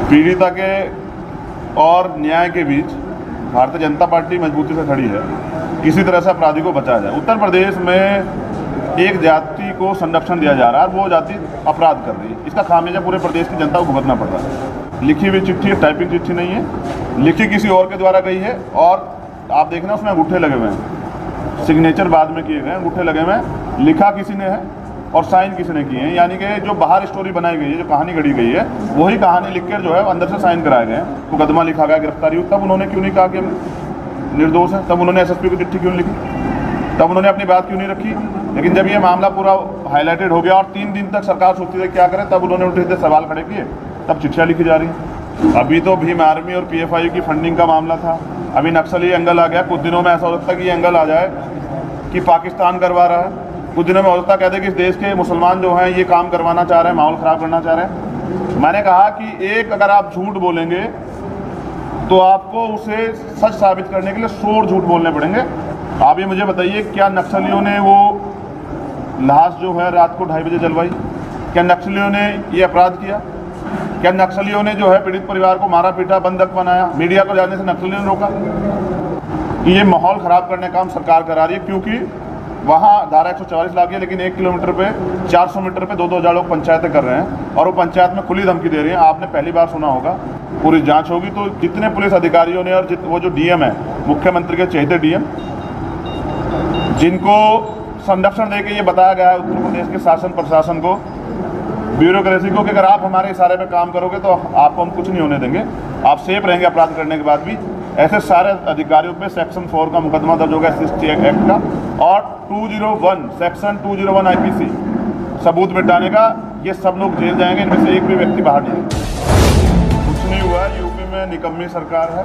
पीड़िता के और न्याय के बीच भारतीय जनता पार्टी मजबूती से खड़ी है। किसी तरह से अपराधी को बचाया जाए। उत्तर प्रदेश में एक जाति को संरक्षण दिया जा रहा है, वो जाति अपराध कर रही है। इसका खामियाजा पूरे प्रदेश की जनता को भुगतना पड़ रहा है। लिखी हुई चिट्ठी, टाइपिंग चिट्ठी नहीं है, लिखी किसी और के द्वारा गई है और आप देखना उसमें अंगूठे लगे हुए हैं, सिग्नेचर बाद में किए गए, अंगूठे लगे हुए हैं, लिखा किसी ने है और साइन किसी ने किए हैं। यानी कि जो बाहर स्टोरी बनाई गई है, जो कहानी गढ़ी गई है, वही कहानी लिखकर जो है अंदर से साइन कराए गए हैं। मुकदमा लिखा गया, गिरफ्तारी हुई, तब उन्होंने क्यों नहीं कहा कि निर्दोष है? तब उन्होंने एसएसपी को चिट्ठी क्यों नहीं लिखी? तब उन्होंने अपनी बात क्यों नहीं रखी? लेकिन जब ये मामला पूरा हाईलाइटेड हो गया और 3 दिन तक सरकार सोचती थी क्या करे, तब उन्होंने उल्टे सवाल खड़े किए, तब चिट्ठियाँ लिखी जा रही हैं। अभी तो भीम आर्मी और पीएफआई की फंडिंग का मामला था, अभी नक्सली एंगल आ गया। कुछ दिनों में ऐसा हो सकता है कि ये एंगल आ जाए कि पाकिस्तान करवा रहा है, कुछ दिनों में हो सकता है कहते कि इस देश के मुसलमान जो हैं ये काम करवाना चाह रहे हैं, माहौल ख़राब करना चाह रहे हैं। मैंने कहा कि एक अगर आप झूठ बोलेंगे तो आपको उसे सच साबित करने के लिए 100 झूठ बोलने पड़ेंगे। आप ये मुझे बताइए, क्या नक्सलियों ने वो लाश जो है रात को 2:30 बजे जलवाई? क्या नक्सलियों ने ये अपराध किया? क्या नक्सलियों ने जो है पीड़ित परिवार को मारा पीटा, बंधक बनाया? मीडिया को जाने से नक्सलियों ने रोका? ये माहौल ख़राब करने का काम सरकार करा रही है, क्योंकि वहाँ धारा 144 लागी है, लेकिन 1 किलोमीटर पे 400 मीटर पे 2-2 हज़ार लोग पंचायतें कर रहे हैं और वो पंचायत में खुली धमकी दे रही हैं। आपने पहली बार सुना होगा, पूरी जांच होगी तो जितने पुलिस अधिकारियों ने और वो जो डीएम है, मुख्यमंत्री के चहेते डीएम, जिनको संरक्षण देके ये बताया गया है उत्तर प्रदेश के शासन प्रशासन को, ब्यूरोक्रेसी को, कि अगर आप हमारे इशारे पे काम करोगे तो आपको हम कुछ नहीं होने देंगे, आप सेफ रहेंगे अपराध करने के बाद भी। ऐसे सारे अधिकारियों पे सेक्शन 4 का मुकदमा दर्ज होगा SCT एक्ट का और 201 सेक्शन 201 IPC सबूत मिटाने का। ये सब लोग जेल जाएंगे, इनमें से एक भी व्यक्ति बाहर नहीं। कुछ नहीं हुआ। यूपी में निकम्मी सरकार है,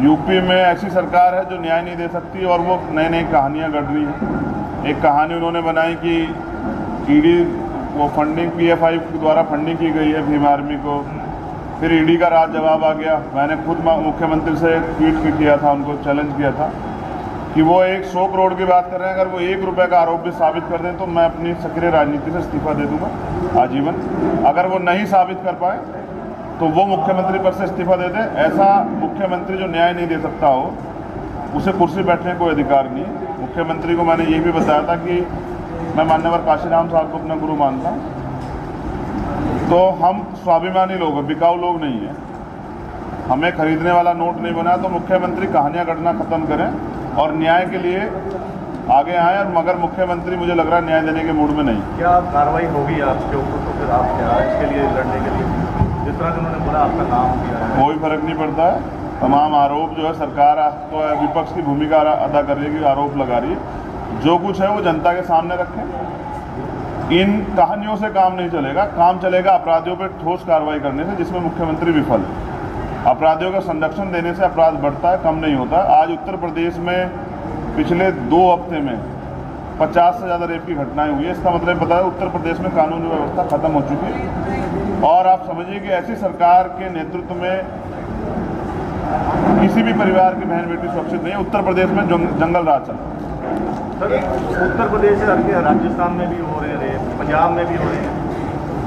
यूपी में ऐसी सरकार है जो न्याय नहीं दे सकती और वो नई नई कहानियाँ गढ़ रही है। एक कहानी उन्होंने बनाई कि ईडी वो फंडिंग PFI द्वारा फंडिंग की गई है भीम आर्मी को, फिर ईडी का राज जवाब आ गया। मैंने खुद मुख्यमंत्री से ट्वीट किया था, उनको चैलेंज किया था कि वो 100 करोड़ की बात कर रहे हैं, अगर वो 1 रुपये का आरोप भी साबित कर दें तो मैं अपनी सक्रिय राजनीति से इस्तीफा दे दूंगा आजीवन। अगर वो नहीं साबित कर पाए तो वो मुख्यमंत्री पद से इस्तीफा दे दें। ऐसा मुख्यमंत्री जो न्याय नहीं दे सकता हो, उसे कुर्सी बैठने का कोई अधिकार नहीं। मुख्यमंत्री को मैंने ये भी बताया था कि मैं मान्यवर काशीराम साहब को अपना गुरु मानता हूँ, तो हम स्वाभिमानी लोग हैं, बिकाऊ लोग नहीं हैं, हमें खरीदने वाला नोट नहीं बना। तो मुख्यमंत्री कहानियाँ गढ़ना ख़त्म करें और न्याय के लिए आगे आएँ। और मगर मुख्यमंत्री मुझे लग रहा है न्याय देने के मूड में नहीं। क्या कार्रवाई होगी आपके ऊपर? तो फिर आप क्या इसके लिए लड़ने के लिए, जिस तरह से उन्होंने बोला आपका नाम किया है, कोई फर्क नहीं पड़ता है। तमाम आरोप जो है सरकार तो विपक्ष की भूमिका अदा कर रही है कि आरोप लगा रही है। जो कुछ है वो जनता के सामने रखें। इन कहानियों से काम नहीं चलेगा, काम चलेगा अपराधियों पर ठोस कार्रवाई करने से, जिसमें मुख्यमंत्री विफल है। अपराधियों का संरक्षण देने से अपराध बढ़ता है, कम नहीं होता। आज उत्तर प्रदेश में पिछले 2 हफ्ते में 50 से ज़्यादा रेप की घटनाएं हुई है। इसका मतलब पता है उत्तर प्रदेश में कानून व्यवस्था खत्म हो चुकी है। और आप समझिए कि ऐसी सरकार के नेतृत्व में किसी भी परिवार की बहन बेटी सुरक्षित नहीं है। उत्तर प्रदेश में जंगल राज चल रहा है। सर, उत्तर प्रदेश से राजस्थान में भी हो रहे हैं, पंजाब में भी हो रहे हैं,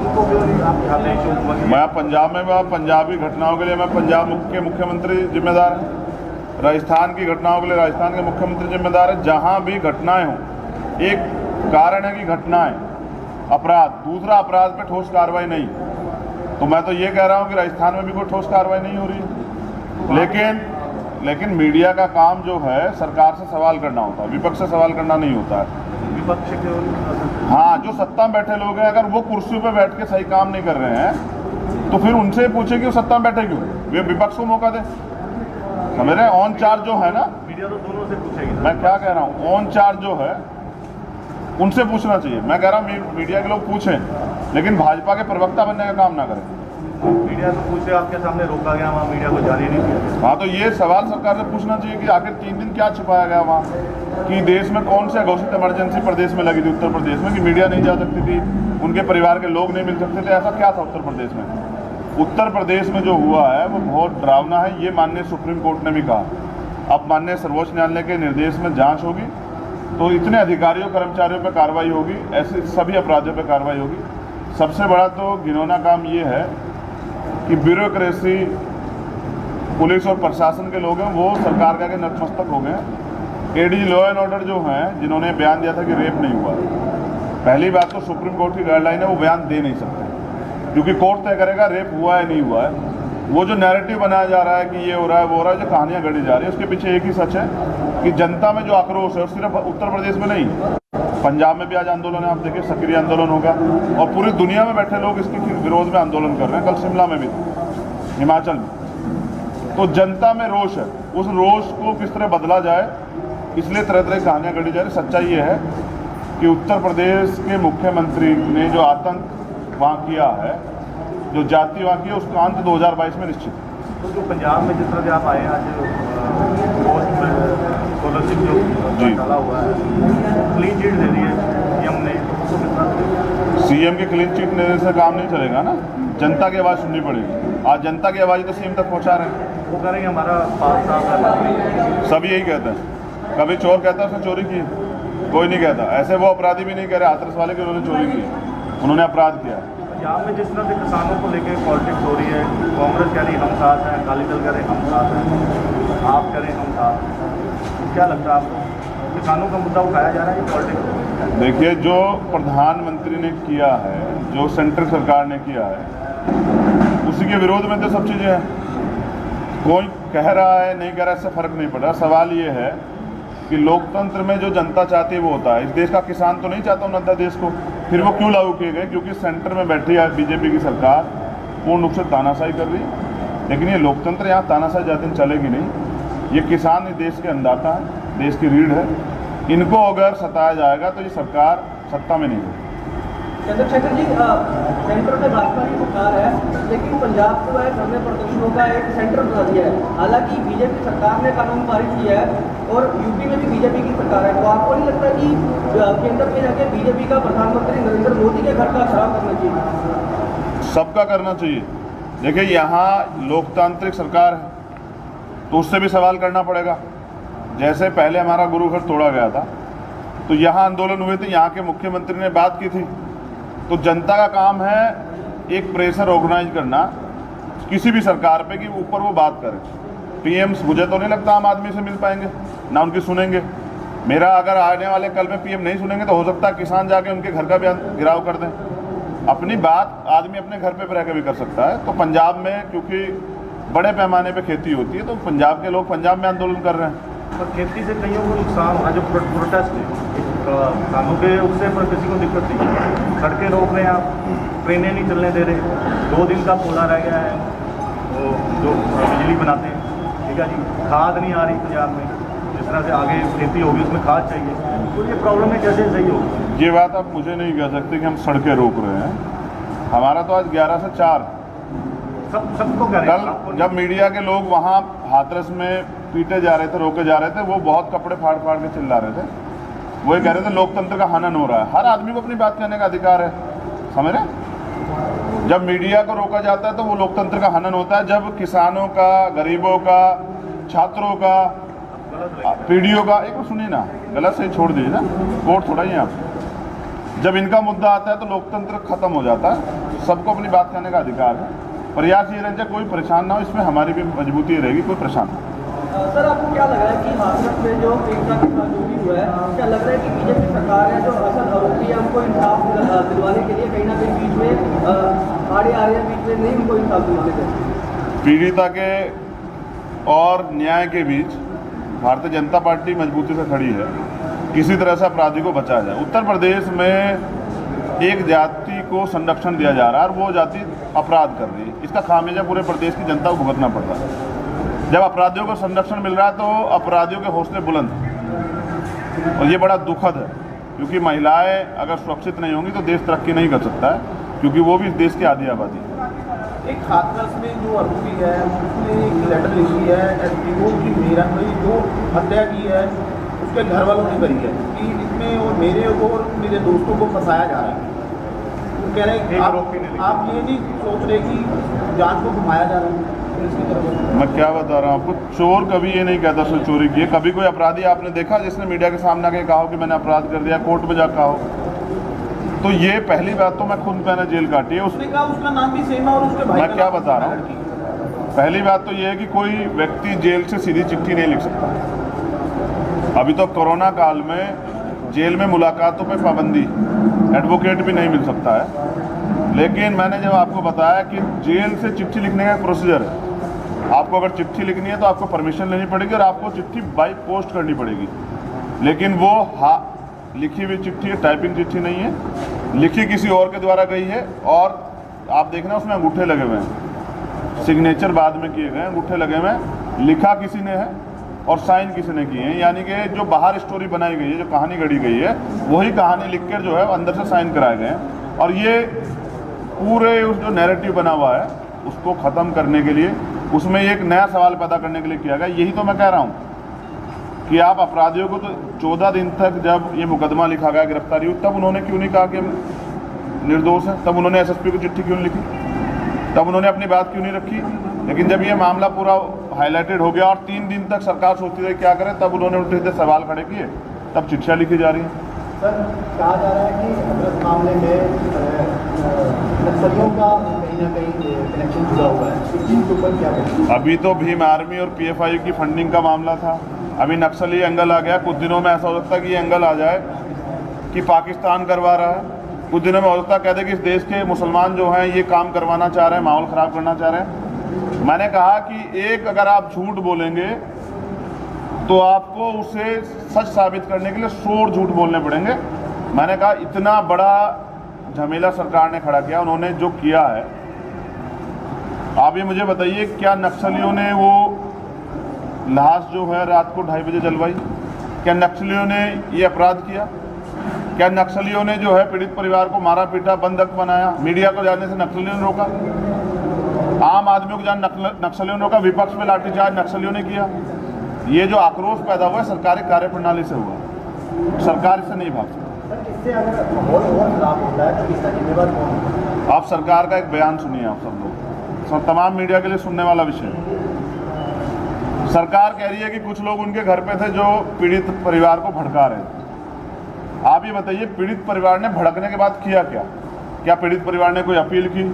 उनको क्यों नहीं आप चाहते हैं? मैं पंजाब में पंजाबी घटनाओं के लिए मैं पंजाब के मुख्यमंत्री जिम्मेदार हैं, राजस्थान की घटनाओं के लिए राजस्थान के मुख्यमंत्री जिम्मेदार हैं। जहाँ भी घटनाएं हों, एक कारण है कि घटनाएं अपराध, दूसरा अपराध पे ठोस कार्रवाई नहीं। तो मैं तो ये कह रहा हूँ कि राजस्थान में भी कोई ठोस कार्रवाई नहीं हो रही है। लेकिन मीडिया का काम जो है सरकार से सवाल करना होता है, विपक्ष से सवाल करना नहीं होता है। विपक्ष के, हाँ, जो सत्ता में बैठे लोग हैं, अगर वो कुर्सी पे बैठ के सही काम नहीं कर रहे हैं तो फिर उनसे पूछे कि वो सत्ता में बैठे क्यों, वे विपक्ष को मौका दे। समझ रहे हैं? ऑन चार्ज जो है ना, मीडिया तो दोनों से पूछेगी। मैं क्या कह रहा हूँ, ऑन चार्ज जो है उनसे पूछना चाहिए। मैं कह रहा हूँ मीडिया के लोग पूछें, लेकिन भाजपा के प्रवक्ता बनने का काम ना करें। मीडिया तो पूछे, आपके सामने रोका गया, वहाँ मीडिया को जाने नहीं दिया। हाँ, तो ये सवाल सरकार से पूछना चाहिए कि आखिर 3 दिन क्या छुपाया गया वहाँ, कि देश में कौन सी घोषित इमरजेंसी प्रदेश में लगी थी उत्तर प्रदेश में, कि मीडिया नहीं जा सकती थी, उनके परिवार के लोग नहीं मिल सकते थे। ऐसा क्या था उत्तर प्रदेश में? उत्तर प्रदेश में जो हुआ है वो बहुत डरावना है। ये माननीय सुप्रीम कोर्ट ने भी कहा। अब माननीय सर्वोच्च न्यायालय के निर्देश में जाँच होगी तो इतने अधिकारियों कर्मचारियों पर कार्रवाई होगी, ऐसे सभी अपराधियों पर कार्रवाई होगी। सबसे बड़ा तो घिनौना काम ये है कि ब्यूरोक्रेसी, पुलिस और प्रशासन के लोग हैं वो सरकार का नतमस्तक हो गए हैं। एडीजी लॉ एंड ऑर्डर जो हैं, जिन्होंने बयान दिया था कि रेप नहीं हुआ, पहली बात तो सुप्रीम कोर्ट की गाइडलाइन है, वो बयान दे नहीं सकते क्योंकि कोर्ट तय करेगा रेप हुआ है नहीं हुआ है। वो जो नैरेटिव बनाया जा रहा है कि ये हो रहा है वो हो रहा है, जो कहानियाँ गढ़ी जा रही है, उसके पीछे एक ही सच है कि जनता में जो आक्रोश है, और सिर्फ उत्तर प्रदेश में नहीं, पंजाब में भी आज आंदोलन है, आप देखिए सक्रिय आंदोलन होगा और पूरी दुनिया में बैठे लोग इसके विरोध में आंदोलन कर रहे हैं। कल शिमला में भी, हिमाचल में, तो जनता में रोष है। उस रोष को किस तरह बदला जाए, इसलिए तरह तरह की कहानियाँ गढ़ी जा रही। सच्चाई ये है कि उत्तर प्रदेश के मुख्यमंत्री ने जो आतंक वहाँ किया है, जो जाति वहाँ की है, उसका अंत 2022 में निश्चित है। तो जो पंजाब में जिस तरह से आप आए आज पोस्ट स्कॉलरशिप जो डाला हुआ है, क्लीन चिट दे दी है सीएम ने, तो किस तरह सीएम के क्लीन चिट देने से काम नहीं चलेगा ना, जनता की आवाज़ सुननी पड़ेगी। आज जनता की आवाज़ तो सीएम तक पहुँचा रहे हैं। वो कह रहे हैं हमारा 5 साल का, सब यही कहते हैं। कभी चोर कहता है उसने चोरी की, कोई नहीं कहता। ऐसे वो अपराधी भी नहीं कह रहे हाथरस वाले कि उन्होंने चोरी की, उन्होंने अपराध किया। पंजाब में जिस तरह से किसानों को लेकर पॉलिटिक्स हो रही है, कांग्रेस कह रही हम साथ हैं, अकाली दल कह रहे हम साथ हैं, आप कह रहे हम साथ हैं, क्या लगता है आपको किसानों का मुद्दा उठाया जा रहा है ये पॉलिटिक्स? देखिए, जो प्रधानमंत्री ने किया है, जो सेंट्रल सरकार ने किया है, उसी के विरोध में तो सब चीज़ें हैं। कोई कह रहा है नहीं कह रहा, इससे फर्क नहीं पड़ रहा। सवाल ये है कि लोकतंत्र में जो जनता चाहती है वो होता है। इस देश का किसान तो नहीं चाहता उन देश को, फिर वो क्यों लागू किए गए? क्योंकि सेंटर में बैठी है बीजेपी की सरकार, पूर्ण रूप से तानाशाही कर रही है। लेकिन ये लोकतंत्र यहाँ तानाशाही ज़्यादा दिन चलेगी नहीं। ये किसान इस देश के अन्नदाता है, देश की रीढ़ है। इनको अगर सताया जाएगा तो ये सरकार सत्ता में नहीं होगी। चंद्रशेखर जी, सेंटर में भाजपा की सरकार है, लेकिन पंजाब को है धरने प्रदर्शनों का एक सेंटर बना दिया है। हालांकि बीजेपी सरकार ने कानून पारित किया है और यूपी में भी बीजेपी की सरकार है, तो आपको नहीं लगता कि केंद्र में जाके बीजेपी का प्रधानमंत्री नरेंद्र मोदी के घर का खराब करना चाहिए? सबका करना चाहिए। देखिए, यहाँ लोकतांत्रिक सरकार है तो उससे भी सवाल करना पड़ेगा। जैसे पहले हमारा गुरु घर तोड़ा गया था तो यहाँ आंदोलन हुए थे, यहाँ के मुख्यमंत्री ने बात की थी। तो जनता का काम है एक प्रेशर ऑर्गेनाइज करना किसी भी सरकार पे कि ऊपर वो बात करे। पीएम्स मुझे तो नहीं लगता आम आदमी से मिल पाएंगे, ना उनकी सुनेंगे। मेरा अगर आने वाले कल में पीएम नहीं सुनेंगे तो हो सकता है किसान जाके उनके घर का भी गिराव कर दें। अपनी बात आदमी अपने घर पे रह के भी कर सकता है। तो पंजाब में क्योंकि बड़े पैमाने पे खेती होती है तो पंजाब के लोग पंजाब में आंदोलन कर रहे हैं। पर खेती से कईयों को नुकसान हुआ, जो प्रोटेस्ट है किसानों के, उससे पर किसी को दिक्कत नहीं। सड़कें रोक रहे हैं आप, ट्रेनें नहीं चलने दे रहे, 2 दिन का कोला रह गया है वो जो बिजली बनाते हैं, ठीक है जी। खाद नहीं आ रही पंजाब में, जिस तरह से आगे खेती होगी उसमें खाद चाहिए, तो ये प्रॉब्लम है कैसे सही होगी? ये बात आप मुझे नहीं कह सकते कि हम सड़कें रोक रहे हैं। हमारा तो आज 11 से 4 सबको कह रहे हैं। कल जब मीडिया के लोग वहाँ हाथरस में पीटे जा रहे थे, रोके जा रहे थे, वो बहुत कपड़े फाड़ फाड़ के चिल्ला रहे थे। वो ये कह रहे थे लोकतंत्र का हनन हो रहा है। हर आदमी को अपनी बात कहने का अधिकार है, समझ रहे? जब मीडिया को रोका जाता है तो वो लोकतंत्र का हनन होता है। जब किसानों का, गरीबों का, छात्रों का, पीढ़ियों का, एक सुनिए ना, गलत से छोड़ दीजिए ना, वोट थोड़ा ही आप। जब इनका मुद्दा आता है तो लोकतंत्र खत्म हो जाता है। सबको अपनी बात कहने का अधिकार है। प्रयास ये रहना चाहिए कोई परेशान ना हो, इसमें हमारी भी मजबूती रहेगी, कोई परेशान ना हो। सर, आपको क्या लग रहा है कि हाथरस में जो एकता के साथ जो भी हुआ है, क्या लग रहा है कि बीजेपी सरकार है जो असल आरोपी है उनको इंसाफ दिलवाने के लिए कहीं ना कहीं बीच में आड़े आ रहे हैं, बीच में नहीं उनको इंसाफ दिलवाने के? पीड़िता के और न्याय के बीच भारतीय जनता पार्टी मजबूती से खड़ी है। किसी तरह से अपराधी को बचाया जाए। उत्तर प्रदेश में एक जाति को संरक्षण दिया जा रहा है और वो जाति अपराध कर रही है। इसका खामियाजा पूरे प्रदेश की जनता को भुगतना पड़ रहा है। जब अपराधियों को संरक्षण मिल रहा है तो अपराधियों के हौसले बुलंद हैं और ये बड़ा दुखद है, क्योंकि महिलाएं अगर सुरक्षित नहीं होंगी तो देश तरक्की नहीं कर सकता है, क्योंकि वो भी इस देश की आधी आबादी है। एक हाथरस में जो आरोपी है उसने एक लेटर लिखी है एसपीओ की, मेरा जो हत्या की है उसके घर वालों ने करी है कि इसमें और मेरे और मेरे दोस्तों को फंसाया जा रहा है। तो कह रहे हैं आप ये नहीं सोच रहे कि जांच को घुमाया जा रहा है पुलिस की तरफ? मैं क्या बता रहा हूँ आपको, चोर कभी ये नहीं कहता उसने चोरी की है। कभी कोई अपराधी आपने देखा जिसने मीडिया के सामने आके कहा हो कि मैंने अपराध कर दिया, कोर्ट में जा कहा हो? तो ये पहली बात तो मैं खुद मैंने जेल काटी है। उसने कहा उसका नाम भी सेम है और उसके भाई मैं का क्या नाम बता रहा हूँ, लड़की का। पहली बात तो ये है कि कोई व्यक्ति जेल से सीधी चिट्ठी नहीं लिख सकता। अभी तो कोरोना काल में जेल में मुलाकातों पे पाबंदी, एडवोकेट भी नहीं मिल सकता है। लेकिन मैंने जब आपको बताया कि जेल से चिट्ठी लिखने का प्रोसीजर है, आपको अगर चिट्ठी लिखनी है तो आपको परमिशन लेनी पड़ेगी और आपको चिट्ठी बाई पोस्ट करनी पड़ेगी। लेकिन वो लिखी हुई चिट्ठी है, टाइपिंग चिट्ठी नहीं है, लिखी किसी और के द्वारा गई है। और आप देखना उसमें अंगूठे लगे हुए हैं, सिग्नेचर बाद में किए गए, अंगूठे लगे हुए हैं, लिखा किसी ने है और साइन किसी ने किए हैं। यानी कि जो बाहर स्टोरी बनाई गई है, जो कहानी गढ़ी गई है, वही कहानी लिख कर जो है अंदर से साइन कराए गए हैं। और ये पूरे उस जो नैरेटिव बना हुआ है उसको ख़त्म करने के लिए, उसमें एक नया सवाल पैदा करने के लिए किया गया। यही तो मैं कह रहा हूँ कि आप अपराधियों को तो 14 दिन तक जब ये मुकदमा लिखा गया, गिरफ्तारी हुई, तब उन्होंने क्यों नहीं कहा कि हम निर्दोष हैं? तब उन्होंने एसएसपी को चिट्ठी क्यों नहीं लिखी? तब उन्होंने अपनी बात क्यों नहीं रखी? लेकिन जब ये मामला पूरा हाईलाइटेड हो गया और 3 दिन तक सरकार सोचती रही क्या करें, तब उन्होंने उल्टे सीधे सवाल खड़े किए, तब चिट्ठियाँ लिखी जा रही हैं। सर, कहा जा रहा है कि हजरत मामले में नक्सलियों का कहीं ना कहीं कनेक्शन जुड़ा हुआ है, इस चीज़ के ऊपर क्या बोलेंगे? अभी तो भीम आर्मी और पीएफआई की फंडिंग का मामला था, अभी नक्सली एंगल आ गया। कुछ दिनों में ऐसा हो सकता है कि ये एंगल आ जाए कि पाकिस्तान करवा रहा है, कुछ दिनों में हो सकता है कहते कि इस देश के मुसलमान जो हैं ये काम करवाना चाह रहे हैं, माहौल ख़राब करना चाह रहे हैं। मैंने कहा कि एक अगर आप झूठ बोलेंगे तो आपको उसे सच साबित करने के लिए 100 झूठ बोलने पड़ेंगे। मैंने कहा इतना बड़ा झमेला सरकार ने खड़ा किया, उन्होंने जो किया है। आप ये मुझे बताइए, क्या नक्सलियों ने वो लाश जो है रात को 2:30 बजे जलवाई? क्या नक्सलियों ने ये अपराध किया? क्या नक्सलियों ने जो है पीड़ित परिवार को मारा पीटा, बंधक बनाया? मीडिया को जाने से नक्सलियों ने रोका, आम आदमियों को जाने नक्सलियों ने रोका, विपक्ष पे लाठीचार्ज नक्सलियों ने किया। ये जो आक्रोश पैदा हुआ है सरकारी कार्यप्रणाली से हुआ, सरकार इससे नहीं भाग सकती। सर, इससे अगर माहौल और खराब होता है तो इसका जिम्मेवार कौन होगा? आप सरकार का एक बयान सुनिए, आप सब लोग, तमाम मीडिया के लिए सुनने वाला विषय है। सरकार कह रही है कि कुछ लोग उनके घर पे थे जो पीड़ित परिवार को भड़का रहे थे। आप ये बताइए, पीड़ित परिवार ने भड़कने के बाद किया क्या? क्या पीड़ित परिवार ने कोई अपील की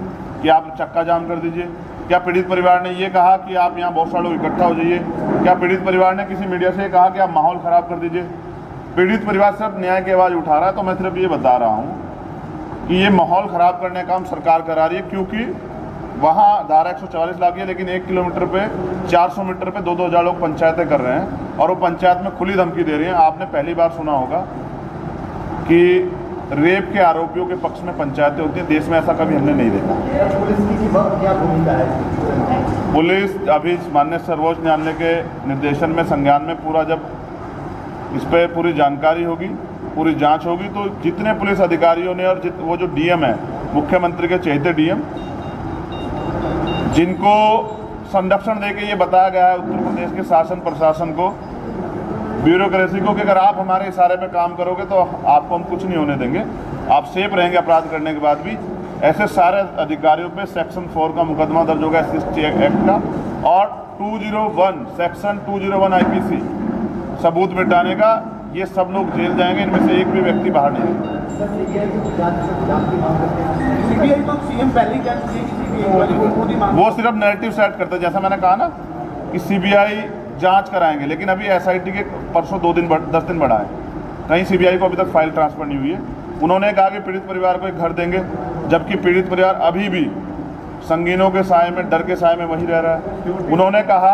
कि आप चक्का जाम कर दीजिए? क्या पीड़ित परिवार ने ये कहा कि आप यहाँ बहुत सारे लोग इकट्ठा हो जाइए? क्या पीड़ित परिवार ने किसी मीडिया से कहा कि आप माहौल ख़राब कर दीजिए? पीड़ित परिवार सिर्फ न्याय की आवाज़ उठा रहा है। तो मैं सिर्फ ये बता रहा हूँ कि ये माहौल ख़राब करने का काम सरकार करा रही है, क्योंकि वहाँ धारा 144 लागू है, लेकिन 1 किलोमीटर पे 400 मीटर पे 2-2 हज़ार लोग पंचायतें कर रहे हैं और वो पंचायत में खुली धमकी दे रही हैं। आपने पहली बार सुना होगा कि रेप के आरोपियों के पक्ष में पंचायतें होती हैं, देश में ऐसा कभी हमने नहीं देखा। पुलिस की क्या भूमिका है? पुलिस अभी माननीय सर्वोच्च न्यायालय के निर्देशन में संज्ञान में पूरा, जब इस पर पूरी जानकारी होगी, पूरी जांच होगी, तो जितने पुलिस अधिकारियों ने और वो जो डीएम है, मुख्यमंत्री के चहेते डीएम, जिनको संरक्षण देके ये बताया गया है उत्तर प्रदेश के शासन प्रशासन को, ब्यूरोक्रेसी को, कि अगर आप हमारे इशारे पे काम करोगे तो आपको हम कुछ नहीं होने देंगे, आप सेफ रहेंगे अपराध करने के बाद भी। ऐसे सारे अधिकारियों पे सेक्शन 4 का मुकदमा दर्ज होगा SC एक्ट का, और 201 सेक्शन 201 IPC सबूत मिटाने का। ये सब लोग जेल जाएंगे, इनमें से एक भी व्यक्ति बाहर नहीं आएगा। सीबीआई तो सीएम पहले ही कह चुकी है कि सीबीआई खुद ही मांग, वो सिर्फ नैरेटिव सेट करते हैं। जैसा मैंने कहा ना कि सीबीआई जांच कराएंगे, लेकिन अभी एसआईटी के परसों 10 दिन बढ़ाए, कहीं सीबीआई को अभी तक फाइल ट्रांसफर नहीं हुई है। उन्होंने कहा कि पीड़ित परिवार को एक घर देंगे, जबकि पीड़ित परिवार अभी भी संगीनों के साए में, डर के साए में वहीं रह रहा है। उन्होंने कहा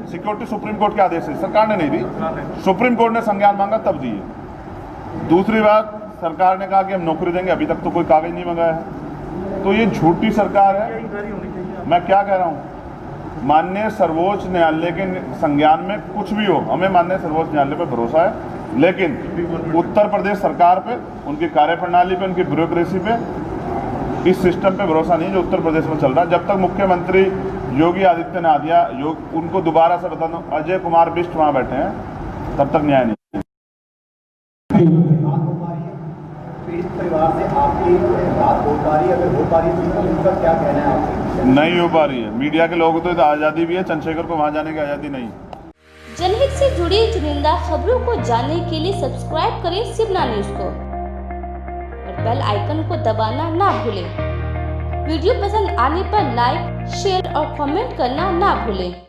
सिक्योरिटी सुप्रीम कोर्ट के आदेश से, सरकार ने नहीं दी, सुप्रीम कोर्ट ने संज्ञान मांगा तब दिए। दूसरी बात, सरकार ने कहा कि हम नौकरी देंगे, अभी तक तो कोई कागज नहीं मंगाया है। तो ये झूठी सरकार है। मैं क्या कह रहा हूँ, माननीय सर्वोच्च न्यायालय के संज्ञान में कुछ भी हो, हमें माननीय सर्वोच्च न्यायालय पर भरोसा है, लेकिन उत्तर प्रदेश सरकार पे, उनकी कार्यप्रणाली पे, उनकी ब्यूरोक्रेसी पे, इस सिस्टम पे भरोसा नहीं जो उत्तर प्रदेश में चल रहा है। जब तक मुख्यमंत्री योगी आदित्यनाथ या उनको दोबारा से बता दूं अजय कुमार बिष्ट वहाँ बैठे हैं, तब तक न्याय नहीं। पीड़ित परिवार से आपकी बात हो पा रही है? अगर हो पा रही है तो उनका क्या कहना है आपसे? नहीं हो पा रही है। मीडिया के लोगों को तो आज़ादी भी है, चंद्रशेखर को वहाँ जाने की आज़ादी नहीं। जनहित से जुड़ी चुनिंदा खबरों को जानने के लिए सब्सक्राइब करें शिवना न्यूज को और बेल आइकन को दबाना ना भूलें। वीडियो पसंद आने पर लाइक, शेयर और कमेंट करना ना भूलें।